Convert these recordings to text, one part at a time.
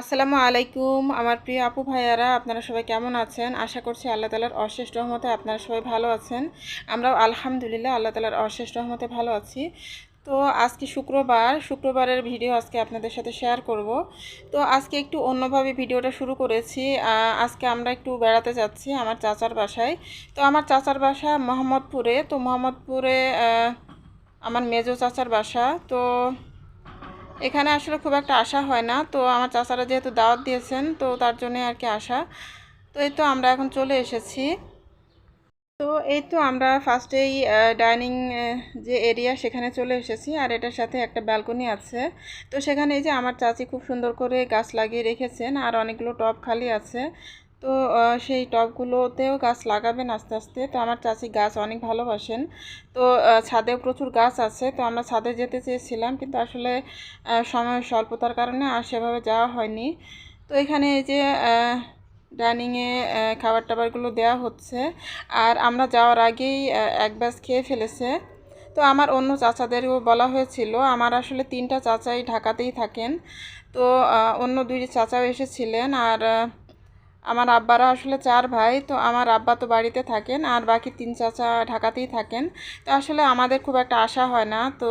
আসসালামু আলাইকুম আমার প্রিয় আপু ভাইয়ারা, আপনারা সবাই কেমন আছেন? আশা করছি আল্লাহ তাআলার অশেষ রহমতে আপনারা সবাই ভালো আছেন। আমরাও আলহামদুলিল্লাহ আল্লাহ তাআলার অশেষ রহমতে ভালো আছি। তো আজকে শুক্রবারের ভিডিও আজকে আপনাদের সাথে শেয়ার করব। তো আজকে একটু অন্যভাবে ভিডিওটা শুরু করেছি। আজকে আমরা একটু বেড়াতে যাচ্ছি আমার চাচার বাসায়। তো আমার চাচার বাসা মোহাম্মদপুরে। তো মোহাম্মদপুরে আমার মেজো চাচার বাসা। তো এখানে আসলে খুব একটা আসা হয় না। তো আমার চাচারা যেহেতু দাওয়াত দিয়েছেন, তো তার জন্যে আর কি আসা। তো এই তো আমরা এখন চলে এসেছি। তো এই তো আমরা ফার্স্টেই ডাইনিং যে এরিয়া সেখানে চলে এসেছি, আর এটার সাথে একটা ব্যালকনি আছে। তো সেখানে এই যে আমার চাচি খুব সুন্দর করে গাছ লাগিয়ে রেখেছেন, আর অনেকগুলো টব খালি আছে। তো সেই টবগুলোতেও গাছ লাগাবেন আস্তে আস্তে। তো আমার চাচি গাছ অনেক ভালোবাসেন। তো ছাদেও প্রচুর গাছ আছে। তো আমরা ছাদে যেতে চেয়েছিলাম, কিন্তু আসলে সময় স্বল্পতার কারণে আর সেভাবে যাওয়া হয়নি। তো এখানে এই যে ডাইনিংয়ে খাবার টাবারগুলো দেওয়া হচ্ছে, আর আমরা যাওয়ার আগেই এক ব্যাচ খেয়ে ফেলেছে। তো আমার অন্য চাচাদেরও বলা হয়েছিল। আমার আসলে 3টা চাচাই ঢাকাতেই থাকেন। তো অন্য 2 চাচাও এসেছিলেন, আর আমার আব্বারা আসলে 4 ভাই। তো আমার আব্বা তো বাড়িতে থাকেন, আর বাকি 3 চাচা ঢাকাতেই থাকেন। তো আসলে আমাদের খুব একটা আশা হয় না। তো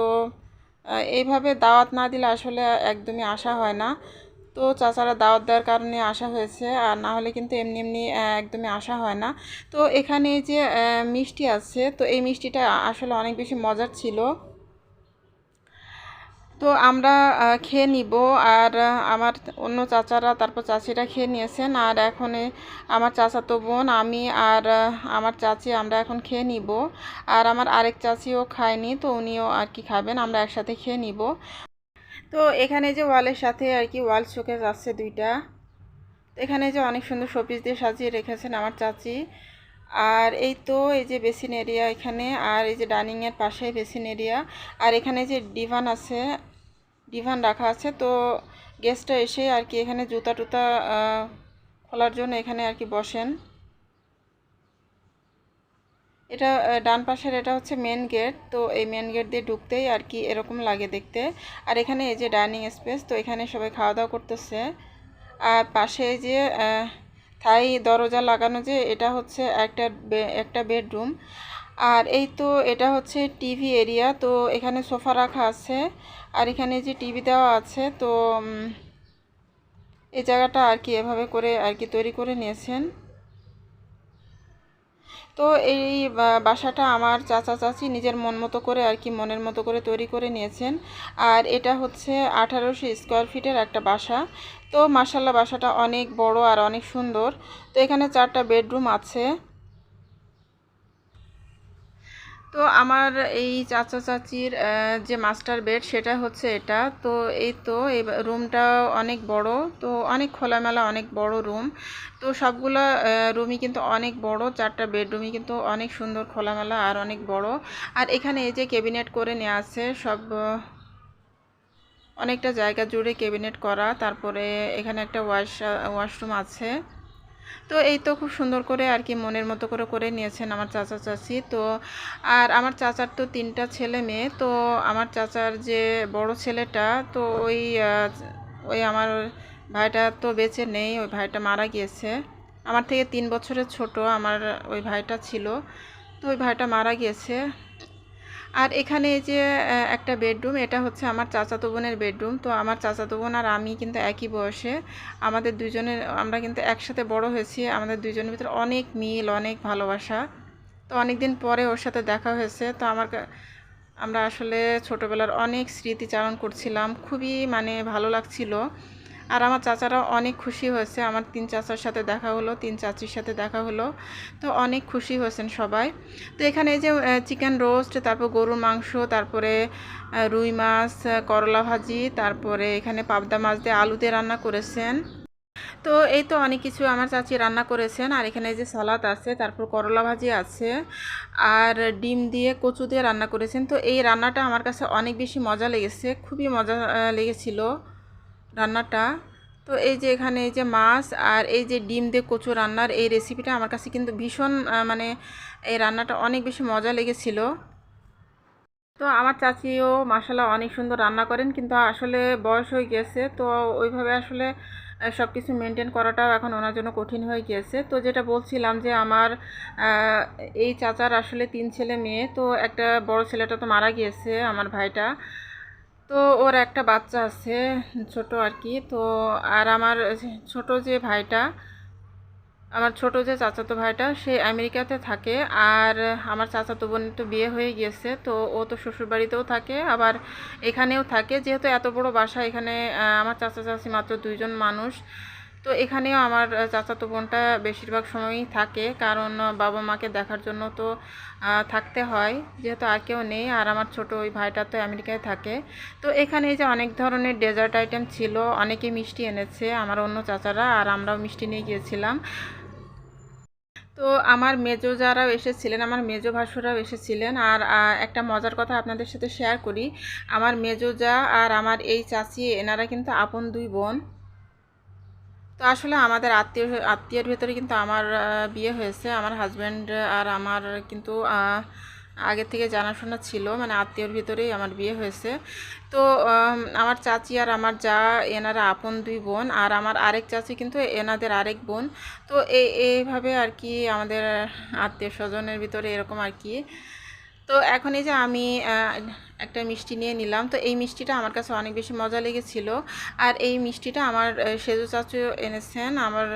এইভাবে দাওয়াত না দিলে আসলে একদমই আশা হয় না। তো চাচারা দাওয়াত দেওয়ার কারণে আসা হয়েছে, আর না হলে কিন্তু এমনি এমনি একদমই আসা হয় না। তো এখানে যে মিষ্টি আছে, তো এই মিষ্টিটা আসলে অনেক বেশি মজার ছিল। তো আমরা খেয়ে নিব। আর আমার অন্য চাচারা তারপর চাচিরা খেয়ে নিয়েছেন, আর এখন আমার চাচাতো বোন, আমি আর আমার চাচি আমরা এখন খেয়ে নিব। আর আমার আরেক চাচিও খায়নি, তো উনিও আর কি খাবেন, আমরা একসাথে খেয়ে নিব। তো এখানে যে ওয়ালের সাথে আর কি ওয়াল শোকেস আছে 2টা। তো এখানে যে অনেক সুন্দর শোপিস দিয়ে সাজিয়ে রেখেছেন আমার চাচি। আর এই তো এই যে বেসিন এরিয়া এখানে, আর এই যে ডাইনিংয়ের পাশেই বেসিন এরিয়া। আর এখানে যে ডিভান আছে, ডিভান রাখা আছে। তো গেস্টরা এসে আর কি এখানে জুতা টুতা খোলার জন্য এখানে আর কি বসেন। এটা ডান পাশের এটা হচ্ছে মেন গেট। তো এই মেন গেট দিয়ে ঢুকতেই আর কি এরকম লাগে দেখতে। আর এখানে এই যে ডাইনিং স্পেস, তো এখানে সবাই খাওয়া দাওয়া করতেছে। আর পাশে যে থাই দরজা লাগানো, যে এটা হচ্ছে একটা বেডরুম। আর এই তো এটা হচ্ছে টিভি এরিয়া। তো এখানে সোফা রাখা আছে, আর এখানে যে টিভি দেওয়া আছে। তো এই জায়গাটা আর কি এভাবে করে আর কি তৈরি করে নিয়েছেন। তো এই বাসাটা আমার চাচা চাচি নিজের মন মতো করে আর কি মনের মতো করে তৈরি করে নিয়েছেন। আর এটা হচ্ছে 1800 স্কোয়ার ফিটের একটা বাসা। তো মাশাআল্লাহ বাসাটা অনেক বড় আর অনেক সুন্দর। তো এখানে 4টা বেডরুম আছে। তো আমার এই চাচা চাচির যে মাস্টার বেড সেটা হচ্ছে এটা। তো এই তো এই রুমটা অনেক বড়। তো অনেক খোলামেলা, অনেক বড় রুম। তো সবগুলো রুমই কিন্তু অনেক বড়, 4টা বেডরুমই কিন্তু অনেক সুন্দর, খোলামেলা আর অনেক বড়। আর এখানে এই যে ক্যাবিনেট করে নেওয়া আছে সব, অনেকটা জায়গা জুড়ে ক্যাবিনেট করা। তারপরে এখানে একটা ওয়াশরুম আছে। তো এই তো খুব সুন্দর করে আর কি মনের মতো করে করে নিয়েছেন আমার চাচা চাচি। তো আর আমার চাচার তো 3টা ছেলে মেয়ে। তো আমার চাচার যে বড় ছেলেটা, তো ওই আমার ভাইটা তো বেঁচে নেই, ওই ভাইটা মারা গিয়েছে। আমার থেকে 3 বছরের ছোট আমার ওই ভাইটা ছিল। তো ওই ভাইটা মারা গিয়েছে। আর এখানে এই যে একটা বেডরুম, এটা হচ্ছে আমার চাচাতো বোনের বেডরুম। তো আমার চাচাতো বোন আর আমি কিন্তু একই বয়সে। আমাদের দুজনের, আমরা কিন্তু একসাথে বড় হয়েছি। আমাদের দুজনের ভিতরে অনেক মিল, অনেক ভালোবাসা। তো অনেক দিন পরে ওর সাথে দেখা হয়েছে। তো আমরা আসলে ছোটোবেলার অনেক স্মৃতিচারণ করছিলাম, খুবই মানে ভালো লাগছিল। আর আমার চাচারা অনেক খুশি হয়েছে, আমার 3 চাচার সাথে দেখা হলো, 3 চাচির সাথে দেখা হলো। তো অনেক খুশি হয়েছেন সবাই। তো এখানে এই যে চিকেন রোস্ট, তারপর গরুর মাংস, তারপরে রুই মাছ, করলা ভাজি, তারপরে এখানে পাবদা মাছ দিয়ে আলু দিয়ে রান্না করেছেন। তো এই তো অনেক কিছু আমার চাচি রান্না করেছেন। আর এখানে এই যে সালাদ আছে, তারপর করলা ভাজি আছে, আর ডিম দিয়ে কচু দিয়ে রান্না করেছেন। তো এই রান্নাটা আমার কাছে অনেক বেশি মজা লেগেছে, খুবই মজা লেগেছিল রান্নাটা। তো এই যে এখানে এই যে মাছ আর এই যে ডিম দিয়ে কচু রান্নার এই রেসিপিটা আমার কাছে কিন্তু ভীষণ মানে এই রান্নাটা অনেক বেশি মজা লেগেছিল। তো আমার চাচিও মাশাআল্লাহ অনেক সুন্দর রান্না করেন, কিন্তু আসলে বয়স হয়ে গেছে, তো ওইভাবে আসলে সব কিছু মেনটেন করাটাও এখন ওনার জন্য কঠিন হয়ে গিয়েছে। তো যেটা বলছিলাম যে আমার এই চাচার আসলে 3 ছেলে মেয়ে, তো একটা বড় ছেলেটা তো মারা গিয়েছে আমার ভাইটা, তো ওর একটা বাচ্চা আছে ছোট আর কি। তো আর আমার ছোট যে ভাইটা, আমার ছোট যে চাচাতো ভাইটা সে আমেরিকাতে থাকে। আর আমার চাচাতো বোনের তো বিয়ে হয়ে গিয়েছে, তো ও তো শ্বশুরবাড়িতেও থাকে আবার এখানেও থাকে। যেহেতু এত বড় বাসা, এখানে আমার চাচা চাচি মাত্র 2জন মানুষ, তো এখানেও আমার চাচাতো বোনটা বেশিরভাগ সময়ই থাকে, কারণ বাবা মাকে দেখার জন্য তো থাকতে হয়, যেহেতু আর কেউ নেই। আর আমার ছোট ওই ভাইটা তো আমেরিকায় থাকে। তো এখানে এই যে অনেক ধরনের ডেজার্ট আইটেম ছিল, অনেকে মিষ্টি এনেছে আমার অন্য চাচারা, আর আমরাও মিষ্টি নিয়ে গিয়েছিলাম। তো আমার মেজো যারাও এসেছিলেন, আমার মেজো ভাসুরাও এসেছিলেন। আর একটা মজার কথা আপনাদের সাথে শেয়ার করি, আমার মেজো যা আর আমার এই চাচি এনারা কিন্তু আপন 2 বোন। তো আসলে আমাদের আত্মীয়ের ভেতরে কিন্তু আমার বিয়ে হয়েছে, আমার হাজব্যান্ড আর আমার কিন্তু আগে থেকে জানাশোনা ছিল, মানে আত্মীয়র ভিতরেই আমার বিয়ে হয়েছে। তো আমার চাচি আর আমার যা এনারা আপন 2 বোন, আর আমার আরেক চাচি কিন্তু এনাদের আরেক বোন। তো এইভাবে আর কি আমাদের আত্মীয় স্বজনের ভিতরে এরকম আর কি। তো এখন এই যে আমি একটা মিষ্টি নিয়ে নিলাম, তো এই মিষ্টিটা আমার কাছে অনেক বেশি মজা লেগেছিল। আর এই মিষ্টিটা আমার সেজো চাচু এনেছেন, আমার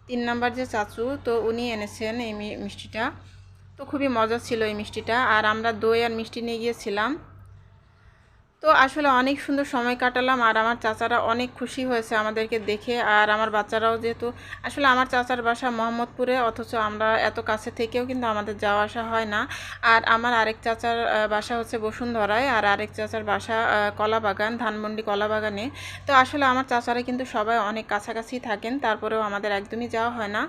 3 নাম্বার যে চাচু, তো উনি এনেছেন এই মিষ্টিটা। তো খুবই মজা ছিল এই মিষ্টিটা। আর আমরা দই আর মিষ্টি নিয়ে গিয়েছিলাম। তো আসলে অনেক সুন্দর সময় কাটালাম, আর আমার চাচারা অনেক খুশি হয়েছে আমাদেরকে দেখে। আর আমার বাচ্চারাও, যেহেতু আসলে আমার চাচার বাসা মোহাম্মদপুরে, অথচ আমরা এত কাছে থেকেও কিন্তু আমাদের যাওয়া আসা হয় না। আর আমার আরেক চাচার বাসা হচ্ছে বসুন্ধরায়, আর আরেক চাচার বাসা কলাবাগান, ধানমন্ডি কলাবাগানে। তো আসলে আমার চাচারা কিন্তু সবাই অনেক কাছাকাছি থাকেন, তারপরেও আমাদের একদমই যাওয়া হয় না।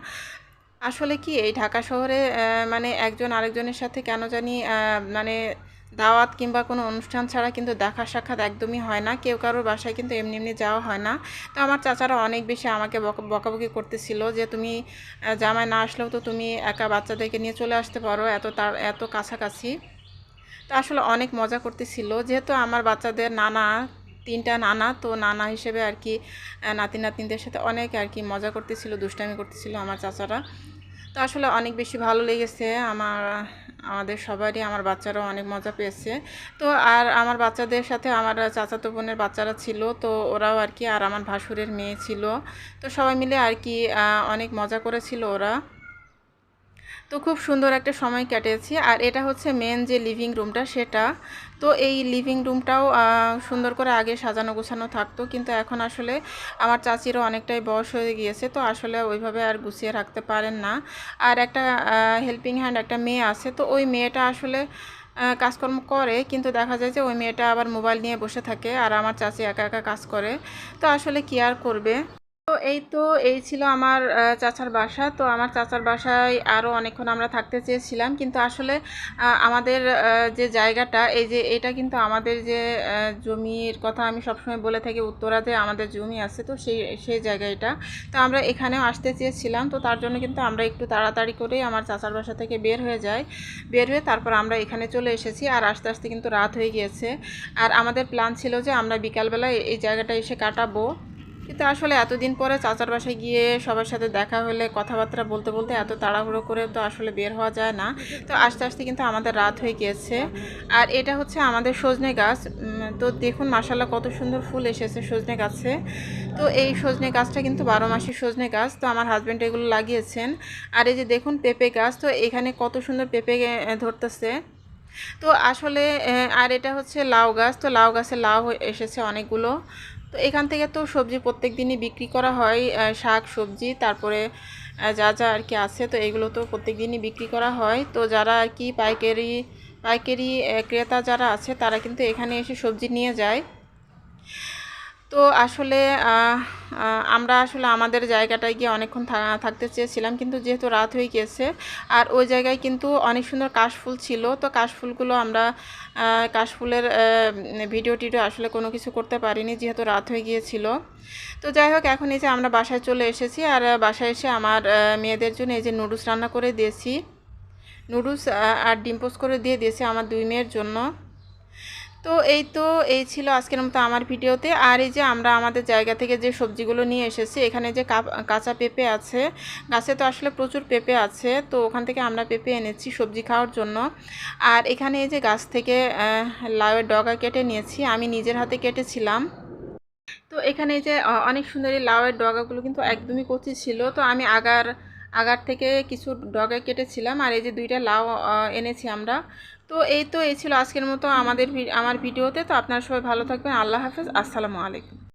আসলে কি এই ঢাকা শহরে মানে একজন আরেকজনের সাথে কেন জানি মানে দাওয়াত কিংবা কোনো অনুষ্ঠান ছাড়া কিন্তু দেখা সাক্ষাৎ একদমই হয় না, কেউ কারোর বাসায় কিন্তু এমনি এমনি যাওয়া হয় না। তো আমার চাচারা অনেক বেশি আমাকে বকাবকি করতেছিল যে তুমি জামাই না আসলেও তো তুমি একা বাচ্চাদেরকে নিয়ে চলে আসতে পারো, এত কাছাকাছি। তো আসলে অনেক মজা করতেছিল, যেহেতু আমার বাচ্চাদের নানা 3টা নানা, তো নানা হিসেবে আর কি নাতি নাতনিদের সাথে অনেক আর কি মজা করতেছিল, দুষ্টামি করতেছিল আমার চাচারা। তো আসলে অনেক বেশি ভালো লেগেছে আমাদের সবারই, আমার বাচ্চারাও অনেক মজা পেয়েছে। তো আর আমার বাচ্চাদের সাথে আমার চাচাতো বোনের বাচ্চারা ছিল, তো ওরাও আর কি, আর আমার ভাসুরের মেয়ে ছিল। তো সবাই মিলে আর কি অনেক মজা করেছিল ওরা। তো খুব সুন্দর একটা সময় কেটেছি। আর এটা হচ্ছে মেন যে লিভিং রুমটা সেটা। তো এই লিভিং রুমটাও সুন্দর করে আগে সাজানো গোছানো থাকতো, কিন্তু এখন আসলে আমার চাচিরও অনেকটাই বয়স হয়ে গিয়েছে, তো আসলে ওইভাবে আর গুছিয়ে রাখতে পারেন না। আর একটা হেল্পিং হ্যান্ড একটা মেয়ে আছে, তো ওই মেয়েটা আসলে কাজকর্ম করে, কিন্তু দেখা যায় যে ওই মেয়েটা আবার মোবাইল নিয়ে বসে থাকে, আর আমার চাচি একা একা কাজ করে। তো আসলে কি আর করবে। তো এই ছিল আমার চাচার বাসা। তো আমার চাচার বাসায় আরও অনেকক্ষণ আমরা থাকতে চেয়েছিলাম, কিন্তু আসলে আমাদের যে জায়গাটা, এই যে এটা কিন্তু আমাদের যে জমির কথা আমি সবসময় বলে থাকি, উত্তরা যে আমাদের জমি আছে, তো সেই জায়গাটা। তো আমরা এখানেও আসতে চেয়েছিলাম, তো তার জন্য কিন্তু আমরা একটু তাড়াতাড়ি করেই আমার চাচার বাসা থেকে বের হয়ে যাই। বের হয়ে তারপর আমরা এখানে চলে এসেছি, আর আস্তে আস্তে কিন্তু রাত হয়ে গিয়েছে। আর আমাদের প্ল্যান ছিল যে আমরা বিকালবেলা এই জায়গাটা এসে কাটাবো, কিন্তু আসলে এতদিন পরে চাচার বাসায় গিয়ে সবার সাথে দেখা হলে কথাবার্তা বলতে বলতে এত তাড়াহুড়ো করে তো আসলে বের হওয়া যায় না। তো আস্তে আস্তে কিন্তু আমাদের রাত হয়ে গিয়েছে। আর এটা হচ্ছে আমাদের সজনে গাছ। তো দেখুন মাশাআল্লাহ কত সুন্দর ফুল এসেছে সজনে গাছে। তো এই সজনে গাছটা কিন্তু 12 মাসি সজনে গাছ, তো আমার হাজব্যান্ড এগুলো লাগিয়েছেন। আর এই যে দেখুন পেঁপে গাছ, তো এখানে কত সুন্দর পেঁপে ধরতেছে। তো আসলে আর এটা হচ্ছে লাউ গাছ, তো লাউ গাছে লাউ এসেছে অনেকগুলো। তো এখান থেকে তো সবজি প্রত্যেক দিনই বিক্রি করা হয়, শাক সবজি, তারপরে যা যা আর কি আছে, তো এগুলো তো প্রত্যেক দিনই বিক্রি করা হয়। তো যারা আর কি পাইকারি পাইকারি ক্রেতা যারা আছে, তারা কিন্তু এখানে এসে সবজি নিয়ে যায়। তো আসলে আমরা আসলে আমাদের জায়গাটায় গিয়ে অনেকক্ষণ থাকতে চেয়েছিলাম, কিন্তু যেহেতু রাত হয়ে গিয়েছে। আর ওই জায়গায় কিন্তু অনেক সুন্দর কাশফুল ছিল, তো কাশফুলগুলো আমরা কাশফুলের ভিডিও টিডিও আসলে কোনো কিছু করতে পারিনি, যেহেতু রাত হয়ে গিয়েছিল। তো যাই হোক, এখন এই যে আমরা বাসায় চলে এসেছি। আর বাসায় এসে আমার মেয়েদের জন্য এই যে নুডলস রান্না করে দিয়েছি, নুডলস আর ডিম পোস্ট করে দিয়ে দিয়েছি আমার 2 মেয়ের জন্য। তো এই ছিল আজকের মতো আমার ভিডিওতে। আর এই যে আমরা আমাদের জায়গা থেকে যে সবজিগুলো নিয়ে এসেছি, এখানে যে কাঁচা পেঁপে আছে, গাছে তো আসলে প্রচুর পেঁপে আছে, তো ওখান থেকে আমরা পেঁপে এনেছি সবজি খাওয়ার জন্য। আর এখানে এই যে গাছ থেকে লাউয়ের ডগা কেটে নিয়েছি, আমি নিজের হাতে কেটেছিলাম। তো এখানে এই যে অনেক সুন্দর এই লাউয়ের ডগাগুলো কিন্তু একদমই কচি ছিল, তো আমি আগার থেকে কিছু ডগা কেটেছিলাম, আর এই যে 2টা লাউ এনেছি আমরা। তো এই ছিল আজকের মতো আমার ভিডিওতে। তো আপনারা সবাই ভালো থাকবেন। আল্লাহ হাফেজ, আসসালামু আলাইকুম।